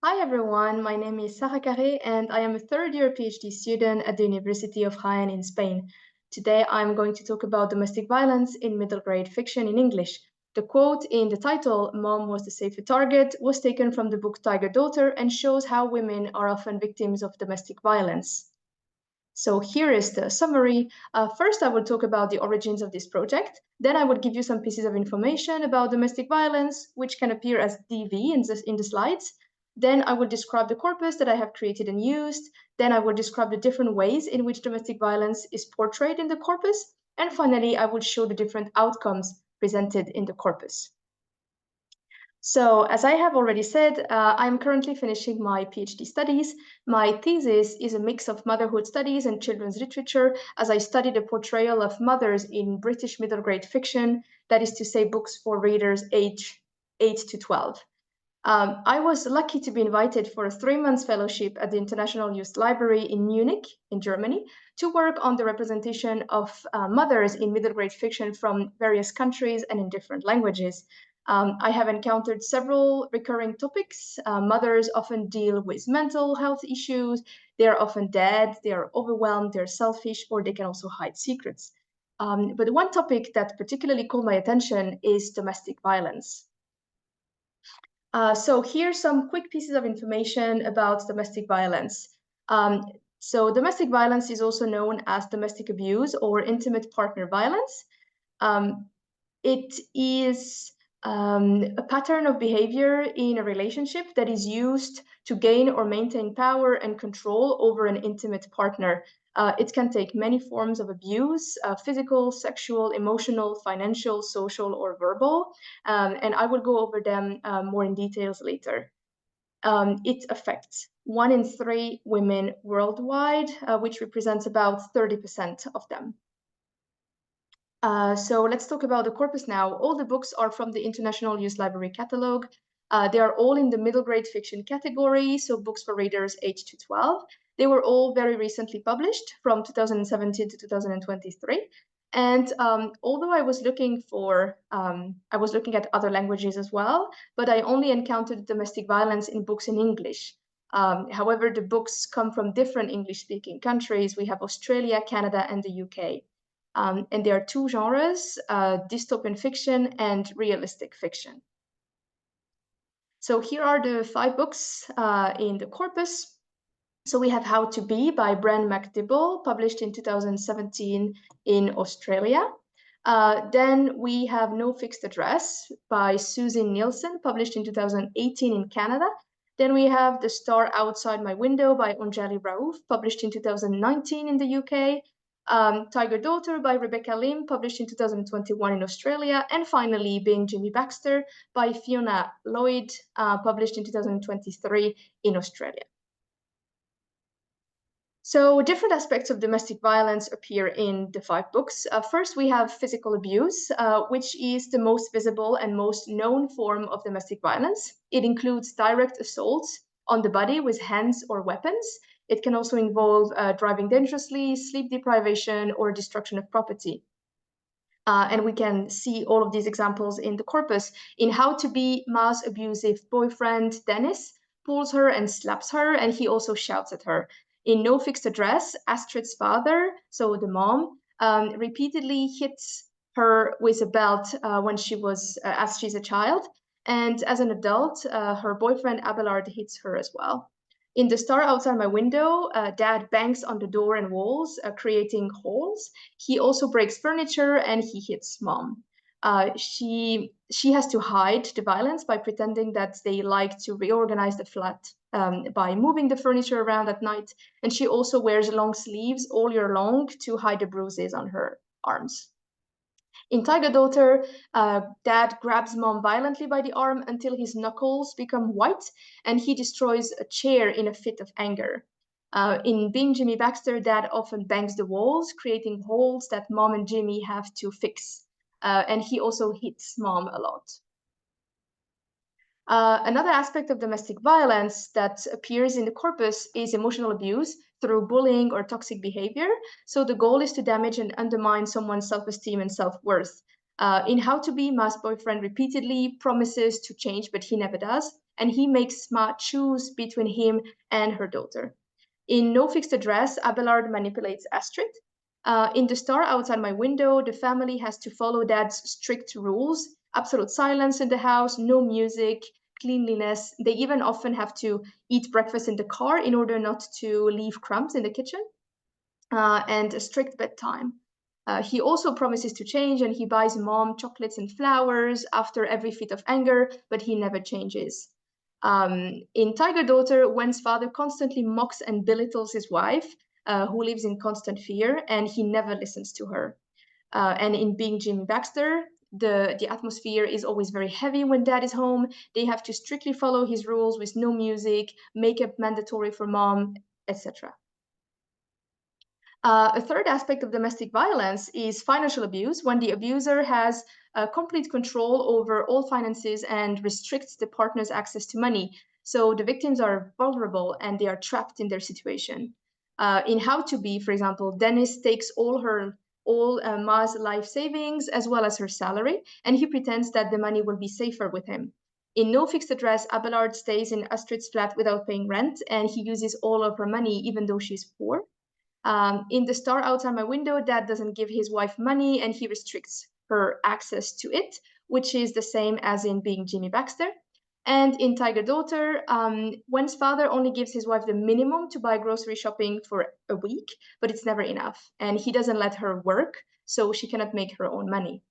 Hi everyone, my name is Sarah Caré and I am a third year PhD student at the University of Jaén in Spain. Today I'm going to talk about domestic violence in middle grade fiction in English. The quote in the title, "Mom was the safer target," was taken from the book Tiger Daughter and shows how women are often victims of domestic violence. So here is the summary. First, I will talk about the origins of this project. Then I will give you some pieces of information about domestic violence, which can appear as DV in the slides. Then I will describe the corpus that I have created and used. Then I will describe the different ways in which domestic violence is portrayed in the corpus. And finally, I will show the different outcomes presented in the corpus. So, as I have already said, I'm currently finishing my PhD studies. My thesis is a mix of motherhood studies and children's literature, as I study the portrayal of mothers in British middle grade fiction, that is to say, books for readers age 8 to 12. I was lucky to be invited for a 3-month fellowship at the International Youth Library in Munich, in Germany, to work on the representation of mothers in middle grade fiction from various countries and in different languages. I have encountered several recurring topics. Mothers often deal with mental health issues. They are often dead, they are overwhelmed, they're selfish, or they can also hide secrets. But one topic that particularly caught my attention is domestic violence. So here's some quick pieces of information about domestic violence. So domestic violence is also known as domestic abuse or intimate partner violence. It is a pattern of behavior in a relationship that is used to gain or maintain power and control over an intimate partner. It can take many forms of abuse, physical, sexual, emotional, financial, social, or verbal, and I will go over them more in details later. It affects 1 in 3 women worldwide, which represents about 30% of them. So let's talk about the corpus now. All the books are from the International Youth Library catalog. They are all in the middle grade fiction category, so books for readers 8 to 12. They were all very recently published from 2017 to 2023. And although I was looking at other languages as well, but I only encountered domestic violence in books in English. However, the books come from different English-speaking countries. We have Australia, Canada, and the UK. And there are 2 genres, dystopian fiction and realistic fiction. So here are the 5 books in the corpus. So we have How to Be by Bren McDibble, published in 2017 in Australia. Then we have No Fixed Address by Susan Nielsen, published in 2018 in Canada. Then we have The Star Outside My Window by Anjali Rauf, published in 2019 in the UK. Tiger Daughter by Rebecca Lim, published in 2021 in Australia. And finally, Being Jimmy Baxter by Fiona Lloyd, published in 2023 in Australia. So different aspects of domestic violence appear in the 5 books. First, we have physical abuse, which is the most visible and most known form of domestic violence. It includes direct assaults on the body with hands or weapons. It can also involve driving dangerously, sleep deprivation, or destruction of property. And we can see all of these examples in the corpus. In How to Be, Ma's abusive boyfriend, Dennis, pulls her and slaps her, and he also shouts at her. In No Fixed Address, Astrid's father, so the mom, repeatedly hits her with a belt when as she's a child. And as an adult, her boyfriend Abelard hits her as well. In The Star Outside My Window, Dad bangs on the door and walls, creating holes. He also breaks furniture and he hits Mom. She has to hide the violence by pretending that they like to reorganize the flat by moving the furniture around at night. And she also wears long sleeves all year long to hide the bruises on her arms. In Tiger Daughter, Dad grabs Mom violently by the arm until his knuckles become white, and he destroys a chair in a fit of anger. In Being Jimmy Baxter, Dad often bangs the walls, creating holes that Mom and Jimmy have to fix. And he also hits Mom a lot. Another aspect of domestic violence that appears in the corpus is emotional abuse through bullying or toxic behavior. So the goal is to damage and undermine someone's self-esteem and self-worth. In How to Be, Ma's boyfriend repeatedly promises to change, but he never does, and he makes Ma choose between him and her daughter. In No Fixed Address, Abelard manipulates Astrid. In The Star Outside My Window, the family has to follow Dad's strict rules: absolute silence in the house, no music, cleanliness. They even often have to eat breakfast in the car in order not to leave crumbs in the kitchen, and a strict bedtime. He also promises to change, and he buys Mom chocolates and flowers after every fit of anger, but he never changes. In Tiger Daughter, Wen's father constantly mocks and belittles his wife, who lives in constant fear, and he never listens to her. And in Being Jimmy Baxter, the atmosphere is always very heavy when Dad is home. They have to strictly follow his rules with no music, makeup mandatory for Mom, etc. A third aspect of domestic violence is financial abuse, when the abuser has complete control over all finances and restricts the partner's access to money. So the victims are vulnerable and they are trapped in their situation. In How to Be, for example, Dennis takes all Ma's life savings as well as her salary, and he pretends that the money will be safer with him. In No Fixed Address, Abelard stays in Astrid's flat without paying rent, and he uses all of her money even though she's poor. In The Star Outside My Window, Dad doesn't give his wife money and he restricts her access to it, which is the same as in Being Jimmy Baxter. And in Tiger Daughter, Wen's father only gives his wife the minimum to buy grocery shopping for a week, but it's never enough. And he doesn't let her work, so she cannot make her own money.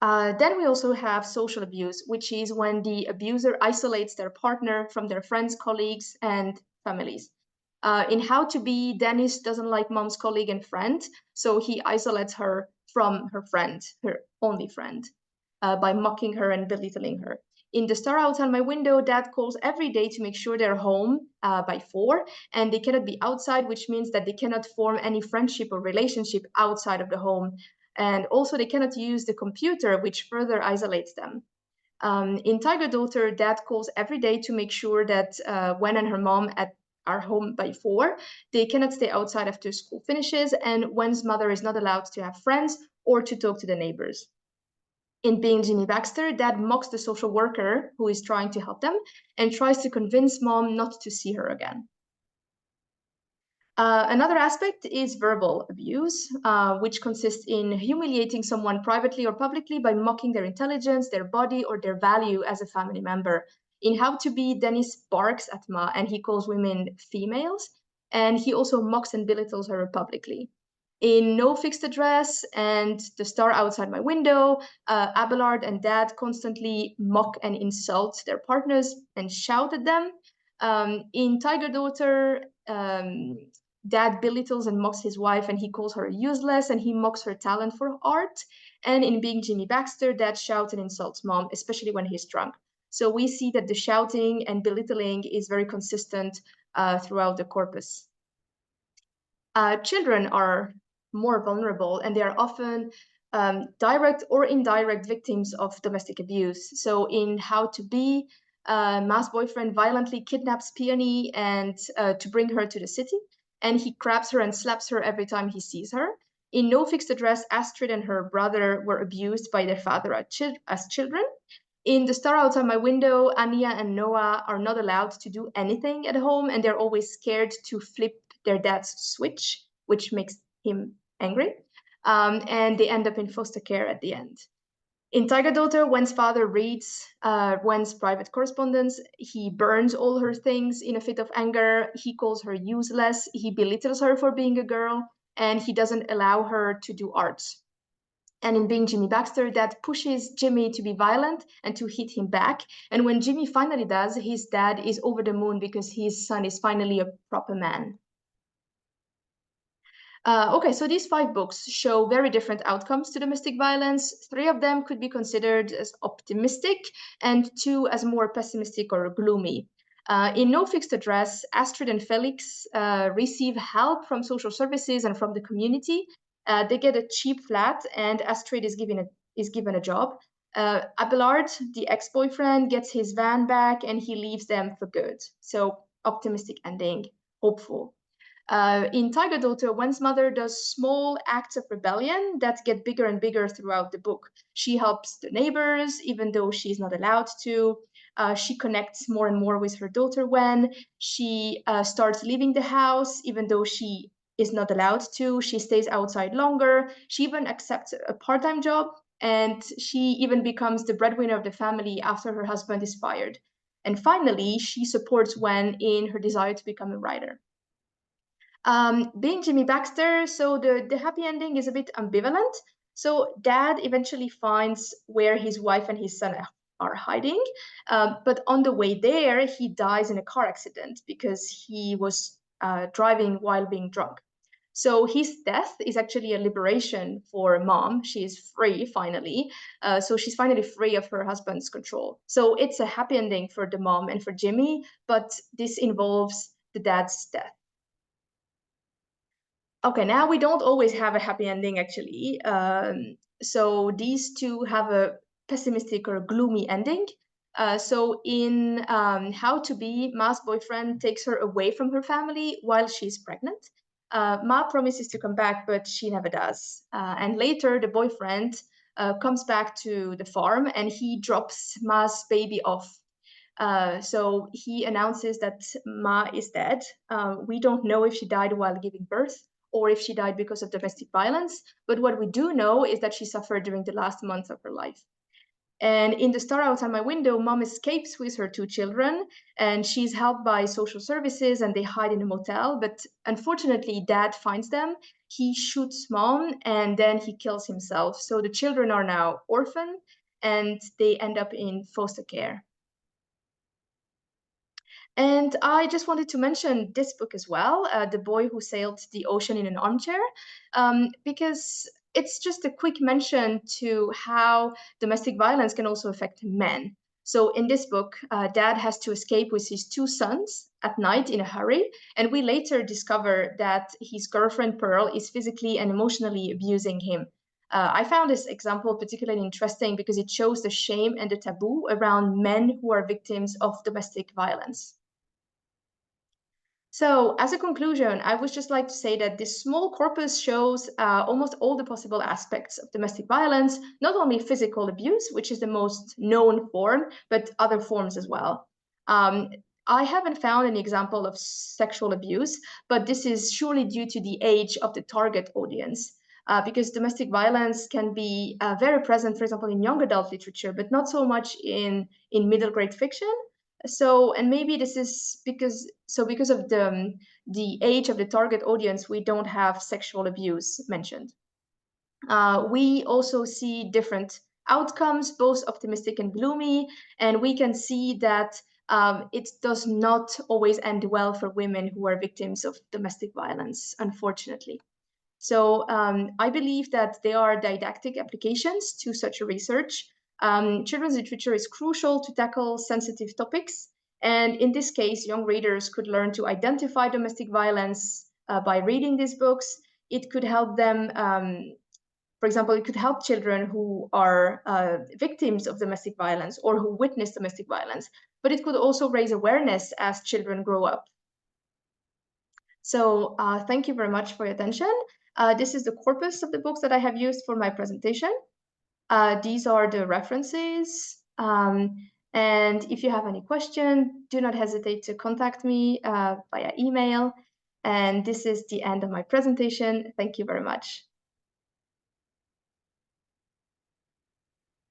Then we also have social abuse, which is when the abuser isolates their partner from their friends, colleagues, and families. In How to Be, Dennis doesn't like Mom's colleague and friend, so he isolates her from her friend, her only friend, by mocking her and belittling her. In The Star Outside My Window, Dad calls every day to make sure they're home by 4, and they cannot be outside, which means that they cannot form any friendship or relationship outside of the home. And also, they cannot use the computer, which further isolates them. In Tiger Daughter, Dad calls every day to make sure that Wen and her mom are home by 4. They cannot stay outside after school finishes, and Wen's mother is not allowed to have friends or to talk to the neighbors. In Being Jimmy Baxter, Dad mocks the social worker who is trying to help them and tries to convince Mom not to see her again. Another aspect is verbal abuse, which consists in humiliating someone privately or publicly by mocking their intelligence, their body, or their value as a family member. In How to Be, Dennis barks at Ma and he calls women females, and he also mocks and belittles her publicly. In No Fixed Address and The Star Outside My Window, Abelard and Dad constantly mock and insult their partners and shout at them. In Tiger Daughter, Dad belittles and mocks his wife and he calls her useless and he mocks her talent for art. And in Being Jimmy Baxter, Dad shouts and insults Mom, especially when he's drunk. So we see that the shouting and belittling is very consistent throughout the corpus. Children are more vulnerable and they are often direct or indirect victims of domestic abuse. So in How to Be, Ma's boyfriend violently kidnaps Peony and to bring her to the city, and he grabs her and slaps her every time he sees her. In No Fixed Address, Astrid and her brother were abused by their father as children. In The Star Outside My Window, Anya and Noah are not allowed to do anything at home, and they're always scared to flip their dad's switch, which makes him angry. And they end up in foster care at the end. In Tiger Daughter, Wen's father reads Wen's private correspondence. He burns all her things in a fit of anger. He calls her useless. He belittles her for being a girl, and he doesn't allow her to do arts. And in Being Jimmy Baxter, Dad pushes Jimmy to be violent and to hit him back. And when Jimmy finally does, his dad is over the moon because his son is finally a proper man. Okay, so these 5 books show very different outcomes to domestic violence. 3 of them could be considered as optimistic and 2 as more pessimistic or gloomy. In No Fixed Address, Astrid and Felix receive help from social services and from the community. They get a cheap flat and Astrid is given a job. Abelard, the ex-boyfriend, gets his van back and he leaves them for good. So optimistic ending, hopeful. In Tiger Daughter, Wen's mother does small acts of rebellion that get bigger and bigger throughout the book. She helps the neighbors, even though she's not allowed to. She connects more and more with her daughter Wen. She starts leaving the house, even though she is not allowed to. She stays outside longer. She even accepts a part-time job, and she even becomes the breadwinner of the family after her husband is fired. And finally, she supports Wen in her desire to become a writer. Being Jimmy Baxter, so the happy ending is a bit ambivalent. So dad eventually finds where his wife and his son are hiding, but on the way there, he dies in a car accident because he was driving while being drunk. So his death is actually a liberation for mom. She is free finally. So she's finally free of her husband's control. So it's a happy ending for the mom and for Jimmy, but this involves the dad's death. Okay, now we don't always have a happy ending actually. So these two have a pessimistic or a gloomy ending. So in How to Be, Ma's boyfriend takes her away from her family while she's pregnant. Ma promises to come back, but she never does. And later, the boyfriend comes back to the farm and he drops Ma's baby off. So he announces that Ma is dead. We don't know if she died while giving birth or if she died because of domestic violence. But what we do know is that she suffered during the last months of her life. And in The Star Outside My Window, mom escapes with her two children, and she's helped by social services, and they hide in a motel. But unfortunately, dad finds them. He shoots mom, and then he kills himself. So the children are now orphaned, and they end up in foster care. And I just wanted to mention this book as well, The Boy Who Sailed the Ocean in an Armchair, because it's just a quick mention to how domestic violence can also affect men. So in this book, dad has to escape with his two sons at night in a hurry, and we later discover that his girlfriend Pearl is physically and emotionally abusing him. I found this example particularly interesting because it shows the shame and the taboo around men who are victims of domestic violence. So, as a conclusion, I would just like to say that this small corpus shows almost all the possible aspects of domestic violence, not only physical abuse, which is the most known form, but other forms as well. Um, I haven't found any example of sexual abuse, but this is surely due to the age of the target audience. Because domestic violence can be very present, for example, in young adult literature, but not so much in middle grade fiction. So, and maybe this is because of the age of the target audience, we don't have sexual abuse mentioned. We also see different outcomes, both optimistic and gloomy, and we can see that it does not always end well for women who are victims of domestic violence, unfortunately. So I believe that there are didactic applications to such a research. Children's literature is crucial to tackle sensitive topics. And in this case, young readers could learn to identify domestic violence by reading these books. It could help them, for example, it could help children who are victims of domestic violence or who witness domestic violence. But it could also raise awareness as children grow up. So thank you very much for your attention. This is the corpus of the books that I have used for my presentation. These are the references. And if you have any question, do not hesitate to contact me via email. And this is the end of my presentation. Thank you very much.